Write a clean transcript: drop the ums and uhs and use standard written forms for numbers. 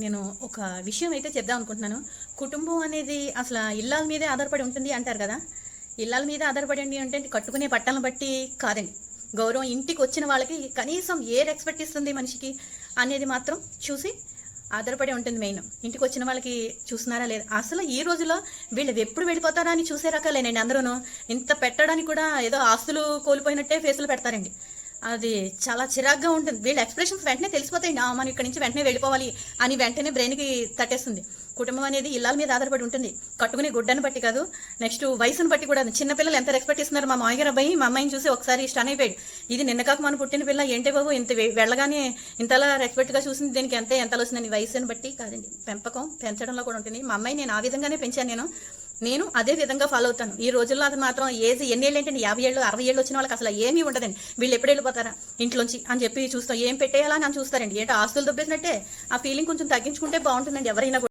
నేను ఒక విషయం అయితే చెప్దాం అనుకుంటున్నాను. కుటుంబం అనేది అసలు ఇల్లాల మీదే ఆధారపడి ఉంటుంది అంటారు కదా. ఇల్లాల మీద ఆధారపడండి అంటే కట్టుకునే బట్టలను బట్టి కాదండి. గౌరవం ఇంటికి వచ్చిన వాళ్ళకి కనీసం ఏ రెస్పెక్ట్ ఇస్తుంది మనిషికి అనేది మాత్రం చూసి ఆధారపడి ఉంటుంది. మెయిన్ ఇంటికి వచ్చిన వాళ్ళకి చూస్తున్నారా లేదా. అసలు ఈ రోజులో వీళ్ళు ఎప్పుడు వెళ్ళిపోతారా అని చూసే రకాలేనండి. అందరూను ఇంత పెట్టడానికి కూడా ఏదో ఆస్తులు కోల్పోయినట్టే ఫేసులు పెడతారండి. అది చాలా చిరాగ్గా ఉంటుంది. వీళ్ళ ఎక్స్ప్రెషన్స్ వెంటనే తెలిసిపోతాయండి. మనం ఇక్కడి నుంచి వెంటనే వెళ్ళిపోవాలి అని వెంటనే బ్రెయిన్కి తట్టేస్తుంది. కుటుంబం అనేది ఇళ్ళ మీద ఆధారపడి ఉంటుంది. కట్టుకునే గుడ్డను బట్టి కాదు, నెక్స్ట్ వయసును బట్టి కూడా. చిన్నపిల్లలు ఎంత రెస్పెక్ట్ ఇస్తున్నారు. మా మామయ్య అబ్బాయి మా అమ్మాయిని చూసి ఒకసారి స్టన్ అయిపోయాడు. ఇది నిన్న కాక మన పుట్టిన పిల్ల ఏంటే బాబు ఇంత వెళ్ళగానే ఇంతలా రెస్పెక్ట్గా చూసింది, దీనికి ఎంతలో వస్తుందని. వయసుని బట్టి కాదండి, పెంపకం పెంచడంలో కూడా ఉంటుంది. మా అమ్మాయి నేను ఆ విధంగానే పెంచాను. నేను అదే విధంగా ఫాలో అవుతాను. ఈ రోజుల్లో అది మాత్రం ఏజ్ ఎన్ని ఏళ్ళు ఏంటండి, 50 ఏళ్ళు 60 ఏళ్ళు వచ్చిన వాళ్ళకి అసలు ఏమీ ఉండదండి. వీళ్ళు ఎప్పుడు వెళ్ళిపోతారా ఇంట్లోంచి అని చెప్పి చూస్తాం. ఏం పెట్టేయాలని అని చూస్తారండి. ఏంటో ఆస్తులు దొబ్బేసినట్టే. ఆ ఫీలింగ్ కొంచెం తగ్గించుకుంటే బాగుంటుందండి ఎవరైనా.